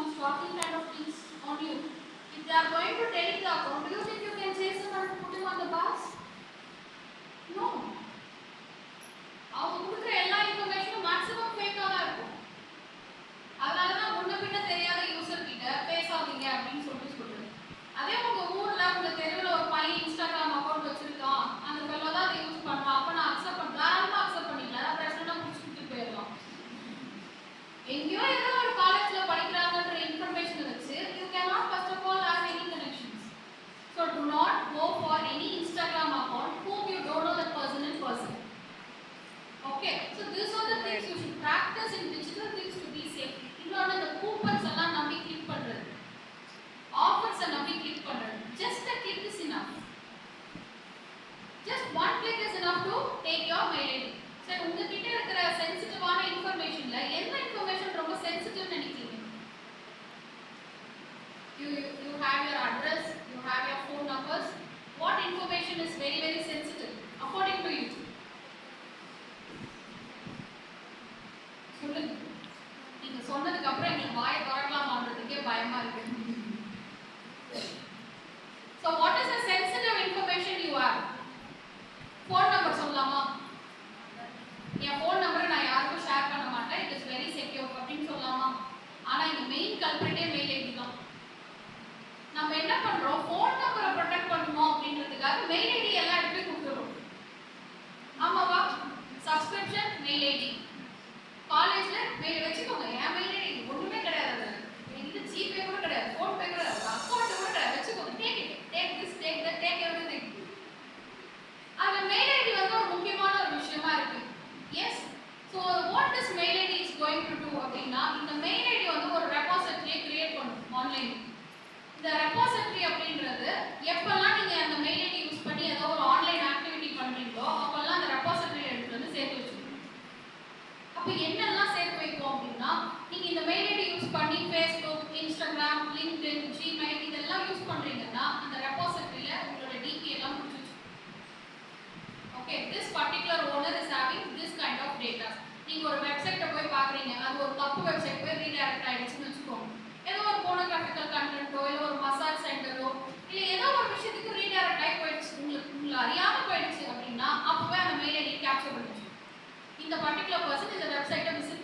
some stalking kind of things on you. If they are going to delete the account, do you think you can chase them and put him on the bus? No. அவங்க கொடுக்குற எல்லா இன்ஃபர்மேஷனும் maximum ஃபேக்காக தான் இருக்கும். அதனால தான் முன்ன பின்ன தெரியாத யூசர் கிட்ட பேசாதீங்க அப்படின்னு சொல்றது. அதே உங்க ஊர்ல உங்க தெருவில் ஒரு பையன் இன்ஸ்டாகிராம் அக்கௌண்ட் வச்சிருக்கான், அந்த ஃபெல்லோ தான் அதை யூஸ் பண்றான், அப்ப நான் அக்செப்ட் பண்ண தாராளமா அக்செப்ட் பண்ணிக்கலாம், பிரச்சனை முடிச்சுட்டு போயிடலாம். எங்கேயோ ஏதோ ஒரு காலேஜ்ல படிக்கிறாங்கன்ற இன்ஃபர்மேஷன் வச்சு you cannot first of all have any connections. So do not go for any Instagram account whom you don't know that person in person. Okay, so these are the things you should practice in digital things to be safe. இன்னொன்று இந்த coupons எல்லாம் நம்பி click பண்றது, offers நம்பி click பண்றது, just a click is enough. Just one click is enough to take your mail ID. சரி, உங்ககிட்ட இருக்கிற சென்சிட்டிவான இன்ஃபர்மேஷன்ல எந்த இன்ஃபர்மேஷன் ரொம்ப சென்சிட்டிவ் நினைக்கிறீங்க? You have your address, you have your phone numbers. What information is very very sensitive according to you? சொல்லுங்க. நீங்க சொன்னதுக்கு அப்புறம் எங்களுக்கு வாயை திறக்கலாமான்றதுக்கே பயமா இருக்கு. So what is the sensitive information you have? phone number சொல்லலாமா? என் phone number நான் யாருக்கும் ஷேர் பண்ண மாட்டேன், it is very secure அப்படின்னு சொல்லலாமா? ஆனா இந்த மெயின் கல்பிரிட்டே மெயில் ஐடி தான். நம்ம என்ன பண்றோம், phone number ப்ரொடெக்ட் பண்ணணும் அப்படின்றதுக்காக மெயில் ஐடி எல்லா இடத்துலயும் கொடுத்துறோம். ஆமாவா? சப்ஸ்கிரிப்ஷன் மெயில் ஐடி, காலேஜ்ல மெயில் வச்சுக்கோங்க, என் மெயில் ஐடி ஒண்ணுமே கிடையாது, இது ஜிபே கூட கிடையாது, ஃபோன் பே கூட கிடையாது, அக்கௌண்ட் கூட கிடையாது, வச்சுக்கோங்க, take this take that take everything. அந்த மெயில் ஐடி வந்து ஒரு முக்கியமான ஒரு விஷயமா இருக்கு. Yes, so what this mail ID is going to do அப்படின்னா, இந்த மெயில் ஐடி வந்து ஒரு ரெபாசிட்டரியை கிரியேட் பண்ணும் ஆன்லைன். இந்த ரெபாசிட்டரி அப்படின்றது எப்பெல்லாம் நீங்க அந்த மெயில் ஐடி யூஸ் பண்ணி ஏதோ ஒரு ஆன்லைன் ஆக்டிவிட்டி பண்றீங்களோ அப்பெல்லாம் அந்த ரெபாசிட்டரி எடுத்து வந்து சேர்த்து வச்சுக்கணும். அப்போ என்னெல்லாம் சேர்த்து வைப்போம் அப்படின்னா, நீங்க இந்த மெயில் ஐடி யூஸ் பண்ணி ஃபேஸ்புக், இன்ஸ்டாகிராம், லிங்க்டின், ஜிமெயில் இதெல்லாம் யூஸ் பண்றீங்கன்னா அந்த ரெபாசிட்டரியில உங்களோட டிபி எல்லாம் முடிச்சு. Okay, this particular owner is having this kind of data. நீங்க ஒரு வெப்சைட்டை போய் பார்க்குறீங்க, அது ஒரு தப்பு வெப்சைட் போய் ரீடைரக்ட் ஆயிடுச்சுன்னு வச்சுக்கோங்க, ஏதோ ஒரு போனோகிராஃபிக்கல் கண்டென்ட்டோ இல்லை ஒரு மசாஜ் சென்டரோ இல்லை ஏதோ ஒரு விஷயத்துக்கு ரீடைரக்ட் ஆகி போயிடுச்சு, உங்களை அறியாமல் போயிடுச்சு அப்படின்னா அப்போவே அந்த மெயில் ஐடி கேப்சர் பண்ணிச்சு. இந்த பர்டிகுலர் பர்சன் இந்த வெப்சைட்டை விசிட்